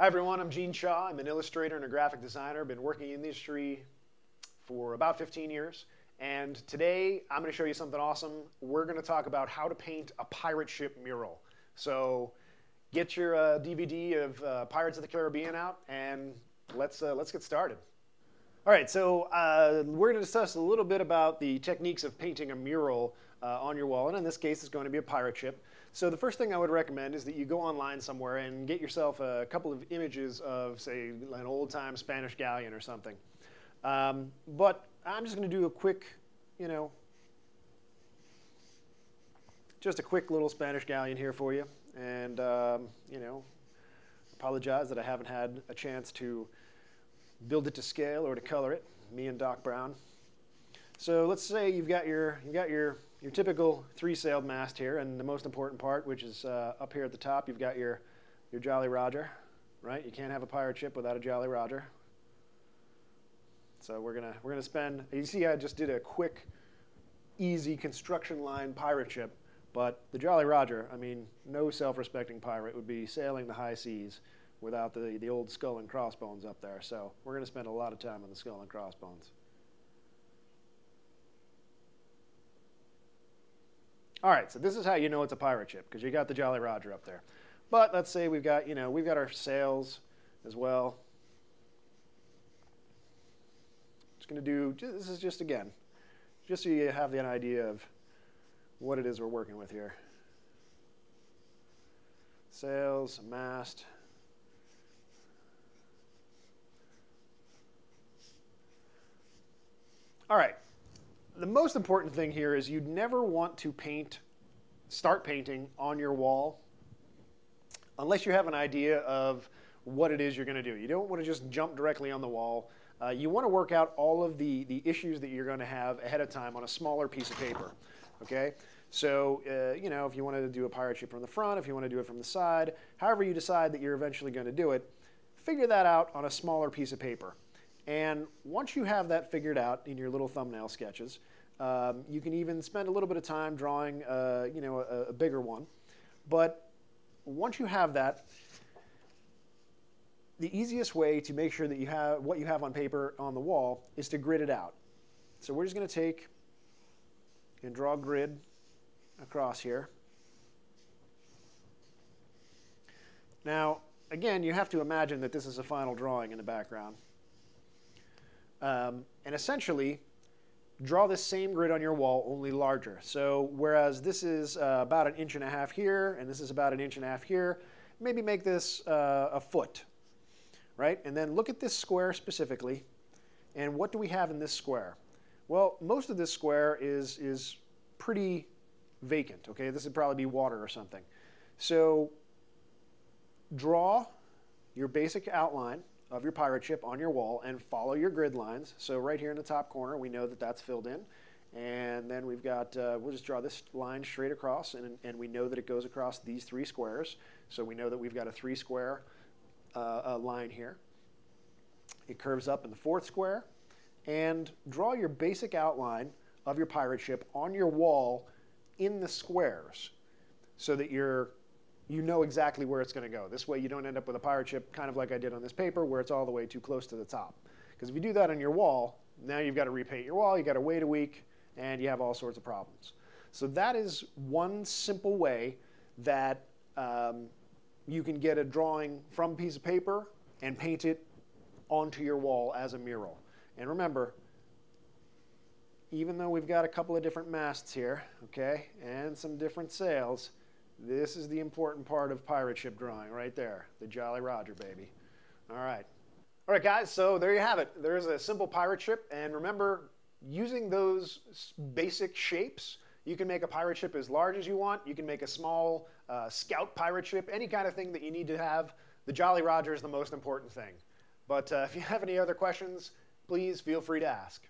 Hi everyone, I'm Gene Shaw. I'm an illustrator and a graphic designer. Been working in the industry for about 15 years. And today I'm going to show you something awesome. We're going to talk about how to paint a pirate ship mural. So get your DVD of Pirates of the Caribbean out and let's get started. All right, so we're going to discuss a little bit about the techniques of painting a mural on your wall, and in this case it's going to be a pirate ship. So the first thing I would recommend is that you go online somewhere and get yourself a couple of images of, say, an old-time Spanish galleon or something. But I'm just going to do a quick, just a quick little Spanish galleon here for you. And, apologize that I haven't had a chance to build it to scale or to color it, me and Doc Brown. So let's say you've got your typical three-sailed mast here, and the most important part, which is up here at the top, you've got your Jolly Roger, right? You can't have a pirate ship without a Jolly Roger. So we're gonna spend. You see, I just did a quick, easy construction line pirate ship, but the Jolly Roger, I mean, no self-respecting pirate would be sailing the high seas without the old skull and crossbones up there. So we're gonna spend a lot of time on the skull and crossbones. All right, so this is how you know it's a pirate ship, because you got the Jolly Roger up there. But let's say we've got our sails as well. Just going to do, this is just, again, just so you have an idea of what it is we're working with here. Sails, mast. All right. The most important thing here is you'd never want to start painting on your wall unless you have an idea of what it is you're going to do. You don't want to just jump directly on the wall. You want to work out all of the issues that you're going to have ahead of time on a smaller piece of paper. Okay? So, if you want to do a pirate ship from the front, if you want to do it from the side, however you decide that you're eventually going to do it, figure that out on a smaller piece of paper. And once you have that figured out in your little thumbnail sketches, you can even spend a little bit of time drawing, a bigger one. But once you have that, the easiest way to make sure that you have what you have on paper on the wall is to grid it out. So we're just going to take and draw a grid across here. Now, again, you have to imagine that this is a final drawing in the background. And essentially, draw this same grid on your wall, only larger. So whereas this is about 1.5 inches here, and this is about 1.5 inches here, maybe make this a foot, right? And then look at this square specifically, and what do we have in this square? Well, most of this square is pretty vacant, okay? This would probably be water or something. So draw your basic outline of your pirate ship on your wall and follow your grid lines. So right here in the top corner, we know that that's filled in. And then we've got, we'll just draw this line straight across, and we know that it goes across these 3 squares. So we know that we've got a 3-square line here. It curves up in the 4th square. And draw your basic outline of your pirate ship on your wall in the squares so that you know exactly where it's going to go. This way you don't end up with a pirate ship kind of like I did on this paper where it's all the way too close to the top. Because if you do that on your wall, now you've got to repaint your wall, you've got to wait a week, and you have all sorts of problems. So that is one simple way that you can get a drawing from a piece of paper and paint it onto your wall as a mural. And remember, even though we've got a couple of different masts here, okay, and some different sails, this is the important part of pirate ship drawing right there, the Jolly Roger, baby. All right. All right, guys, so there you have it. There's a simple pirate ship, and remember, using those basic shapes, you can make a pirate ship as large as you want. You can make a small scout pirate ship, any kind of thing that you need to have. The Jolly Roger is the most important thing. But if you have any other questions, please feel free to ask.